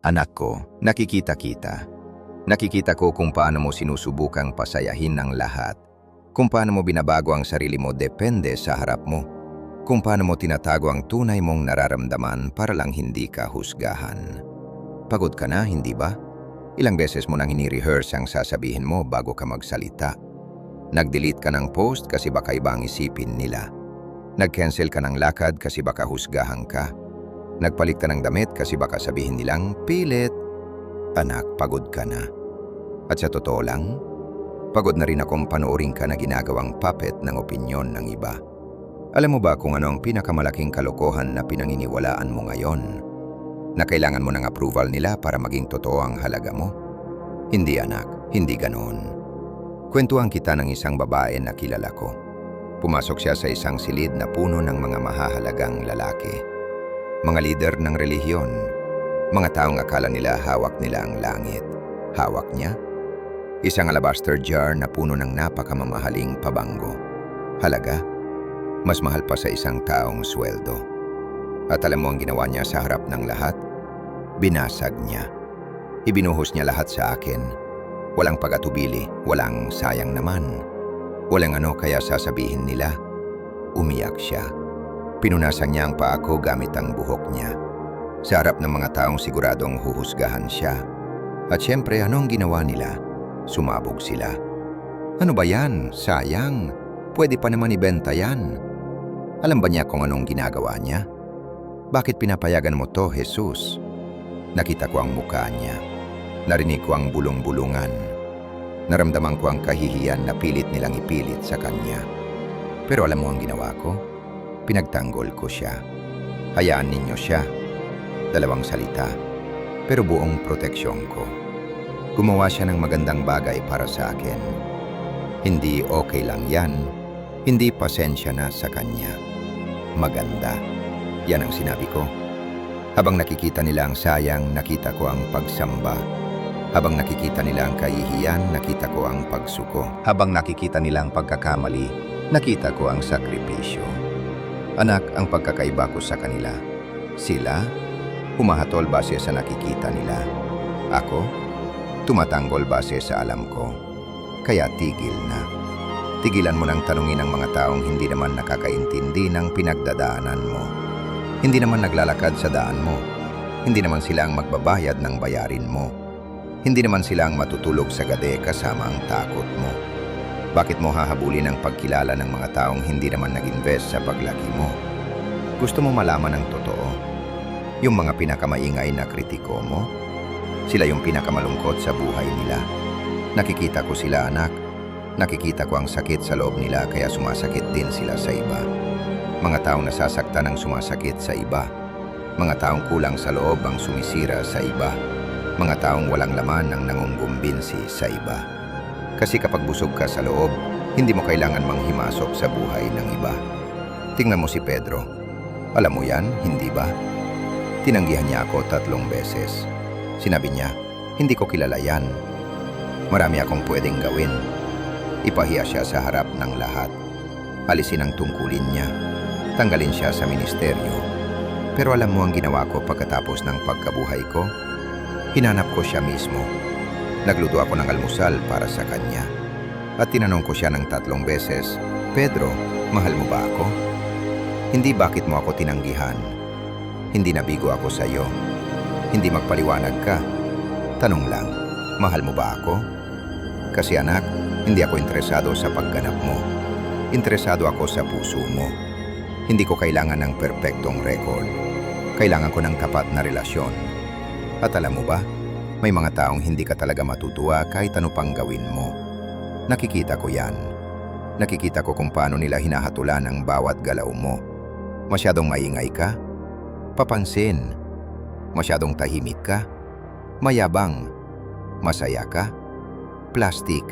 Anak ko, nakikita-kita. Nakikita ko kung paano mo sinusubukang pasayahin ng lahat. Kung paano mo binabago ang sarili mo depende sa harap mo. Kung paano mo tinatago ang tunay mong nararamdaman para lang hindi ka husgahan. Pagod ka na, hindi ba? Ilang beses mo nang hini-rehearse ang sasabihin mo bago ka magsalita. Nag-delete ka ng post kasi baka iba ang isipin nila. Nag-cancel ka ng lakad kasi baka husgahan ka. Nagpalit ka ng damit kasi baka sabihin nilang pilit. Anak, pagod ka na. At sa totoo lang, pagod na rin akong panoorin ka na ginagawang puppet ng opinyon ng iba. Alam mo ba kung ano ang pinakamalaking kalokohan na pinanginiwalaan mo ngayon? Na kailangan mo ng approval nila para maging totoo ang halaga mo? Hindi anak, hindi ganoon. Kwentuhan kita ng isang babae na kilala ko. Pumasok siya sa isang silid na puno ng mga mahahalagang lalaki. Mga lider ng relihiyon. Mga taong akala nila hawak nila ang langit. Hawak niya? Isang alabaster jar na puno ng napakamamahaling pabango. Halaga? Mas mahal pa sa isang taong sweldo. At alam mo ang ginawa niya sa harap ng lahat? Binasag niya. Ibinuhos niya lahat sa akin. Walang pag-atubili, walang sayang naman. Walang ano kaya sasabihin nila. Umiyak siya. Pinunasan niya ang paa ko gamit ang buhok niya. Sa harap ng mga taong siguradong huhusgahan siya. At syempre, anong ginawa nila? Sumabog sila. Ano ba yan? Sayang. Pwede pa naman ibenta yan. Alam ba niya kung anong ginagawa niya? Bakit pinapayagan mo to, Jesus? Nakita ko ang mukha niya. Narinig ko ang bulong-bulungan. Naramdaman ko ang kahihiyan na pilit nilang ipilit sa kanya. Pero alam mo ang ginawa ko? Pinagtanggol ko siya. Hayaan ninyo siya. 2 salita. Pero buong proteksyon ko. Gumawa siya ng magandang bagay para sa akin. Hindi okay lang yan. Hindi pasensya na sa kanya. Maganda. Yan ang sinabi ko. Habang nakikita nila ang sayang, nakita ko ang pagsamba. Habang nakikita nila ang kahihiyan, nakita ko ang pagsuko. Habang nakikita nila ang pagkakamali, nakita ko ang sakripisyo. Anak, ang pagkakaiba ko sa kanila. Sila, humahatol base sa nakikita nila. Ako, tumatanggol base sa alam ko. Kaya tigil na. Tigilan mo nang tanungin ang mga taong hindi naman nakakaintindi ng pinagdadaanan mo. Hindi naman naglalakad sa daan mo. Hindi naman sila ang magbabayad ng bayarin mo. Hindi naman sila ang matutulog sa gabi kasama ang takot mo. Bakit mo hahabulin ang pagkilala ng mga taong hindi naman nag-invest sa paglaki mo? Gusto mo malaman ang totoo? Yung mga pinakamaingay na kritiko mo? Sila yung pinakamalungkot sa buhay nila. Nakikita ko sila, anak. Nakikita ko ang sakit sa loob nila kaya sumasakit din sila sa iba. Mga taong nasasaktan ang sumasakit sa iba. Mga taong kulang sa loob ang sumisira sa iba. Mga taong walang laman ang nangunggumbinsi sa iba. Kasi kapag busog ka sa loob, hindi mo kailangan manghimasok sa buhay ng iba. Tingnan mo si Pedro. Alam mo yan, hindi ba? Tinanggihan niya ako 3 beses. Sinabi niya, hindi ko kilala yan. Marami akong pwedeng gawin. Ipahiya siya sa harap ng lahat. Alisin ang tungkulin niya. Tanggalin siya sa ministeryo. Pero alam mo ang ginawa ko pagkatapos ng pagkabuhay ko? Hinanap ko siya mismo. Nagluto ako ng almusal para sa kanya. At tinanong ko siya ng 3 beses, Pedro, mahal mo ba ako? Hindi bakit mo ako tinanggihan. Hindi nabigo ako sa iyo. Hindi magpaliwanag ka. Tanong lang, mahal mo ba ako? Kasi anak, hindi ako interesado sa pagganap mo. Interesado ako sa puso mo. Hindi ko kailangan ng perpektong record. Kailangan ko ng tapat na relasyon. At alam mo ba, may mga taong hindi ka talaga matutuwa kahit ano pang gawin mo. Nakikita ko yan. Nakikita ko kung paano nila hinahatulan ang bawat galaw mo. Masyadong maingay ka? Papansin. Masyadong tahimik ka? Mayabang. Masaya ka? Plastic.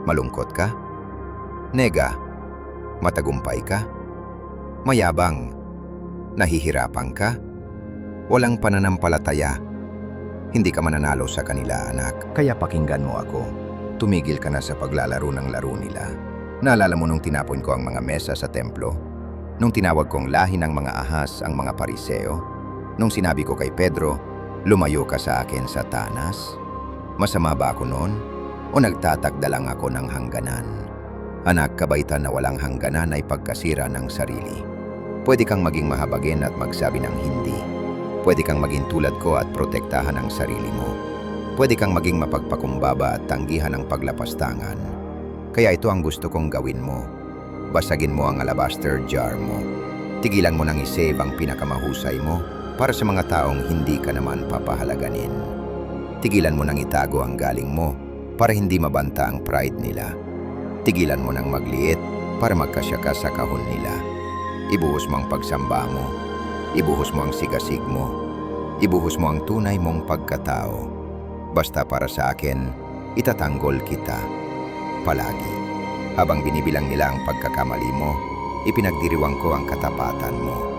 Malungkot ka? Nega. Matagumpay ka? Mayabang. Nahihirapan ka? Walang pananampalataya. Hindi ka mananalo sa kanila, anak. Kaya pakinggan mo ako. Tumigil ka na sa paglalaro ng laro nila. Naalala mo nung tinapon ko ang mga mesa sa templo? Nung tinawag kong lahi ng mga ahas ang mga pariseo? Nung sinabi ko kay Pedro, Lumayo ka sa akin, Satanas? Masama ba ako noon? O nagtatakda lang ako ng hangganan? Anak, kabaitan na walang hangganan ay pagkasira ng sarili. Pwede kang maging mahabagin at magsabi ng hindi. Pwede kang maging tulad ko at protektahan ang sarili mo. Pwede kang maging mapagpakumbaba at tanggihan ang paglapastangan. Kaya ito ang gusto kong gawin mo. Basagin mo ang alabaster jar mo. Tigilan mo nang isave ang pinakamahusay mo para sa mga taong hindi ka naman papahalaganin. Tigilan mo nang itago ang galing mo para hindi mabanta ang pride nila. Tigilan mo nang magliit para magkasya ka sa kahon nila. Ibuhos mo ang pagsamba mo. Ibuhos mo ang sigasig mo. Ibuhos mo ang tunay mong pagkatao. Basta para sa akin, itatanggol kita. Palagi. Habang binibilang nila ang pagkakamali mo, ipinagdiriwang ko ang katapatan mo.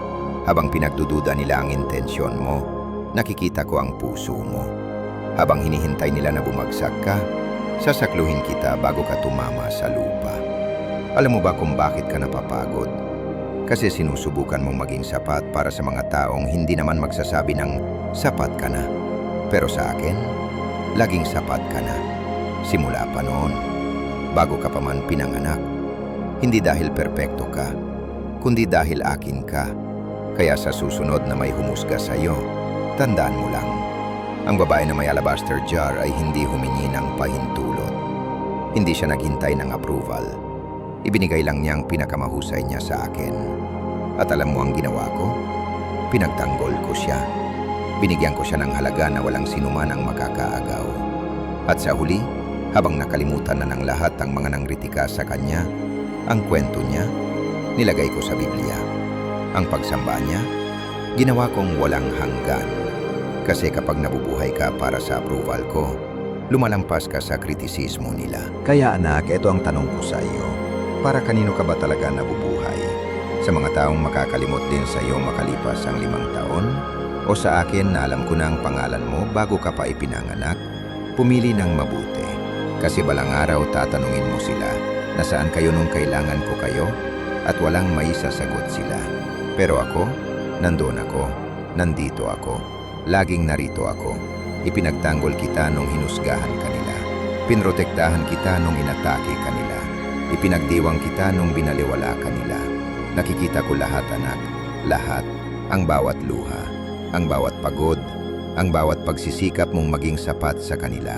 Habang pinagdududa nila ang intensyon mo, nakikita ko ang puso mo. Habang hinihintay nila na bumagsak ka, sasakluhin kita bago ka tumama sa lupa. Alam mo ba kung bakit ka napapagod? Kasi sinusubukan mong maging sapat para sa mga taong hindi naman magsasabi ng sapat ka na. Pero sa akin, laging sapat ka na. Simula pa noon, bago ka pa man pinanganak. Hindi dahil perpekto ka, kundi dahil akin ka. Kaya sa susunod na may humusga sa iyo, tandaan mo lang, ang babae na may alabaster jar ay hindi humingi ng pahintulot. Hindi siya naghintay ng approval. Ibinigay lang niya ang pinakamahusay niya sa akin. At alam mo ang ginawa ko? Pinagtanggol ko siya. Binigyan ko siya ng halaga na walang sinuman ang makakaagaw. At sa huli, habang nakalimutan na ng lahat ang mga nangritika sa kanya, ang kwento niya, nilagay ko sa Biblia. Ang pagsamba niya, ginawa kong walang hanggan. Kasi kapag nabubuhay ka para sa approval ko, lumalampas ka sa kritisismo nila. Kaya anak, ito ang tanong ko sa iyo. Para kanino ka ba talaga nabubuhay? Sa mga taong makakalimot din sa iyo makalipas ang 5 taon? O sa akin na alam ko na ang pangalan mo bago ka pa ipinanganak? Pumili ng mabuti. Kasi balang araw tatanungin mo sila, nasaan kayo nung kailangan ko kayo? At walang maisasagot sila. Pero ako, nandoon ako, nandito ako. Laging narito ako. Ipinagtanggol kita nung hinusgahan kanila. Pinrotektahan kita nung inatake kanila. Ipinagdiwang kita nung binaliwala kanila. Nakikita ko lahat, anak. Lahat. Ang bawat luha. Ang bawat pagod. Ang bawat pagsisikap mong maging sapat sa kanila.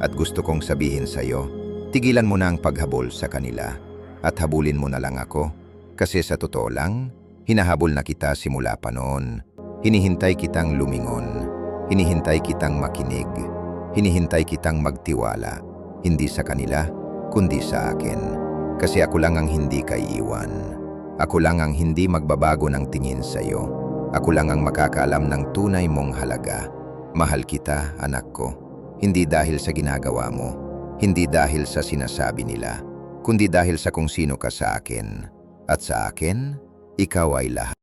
At gusto kong sabihin sa iyo, tigilan mo na ang paghabol sa kanila. At habulin mo na lang ako. Kasi sa totoo lang, hinahabol na kita simula pa noon. Hinihintay kitang lumingon. Hinihintay kitang makinig. Hinihintay kitang magtiwala. Hindi sa kanila, kundi sa akin. Kasi ako lang ang hindi kaiiwan. Ako lang ang hindi magbabago ng tingin sa iyo. Ako lang ang makakaalam ng tunay mong halaga. Mahal kita, anak ko. Hindi dahil sa ginagawa mo. Hindi dahil sa sinasabi nila. Kundi dahil sa kung sino ka sa akin. At sa akin, ikaw ay lahat.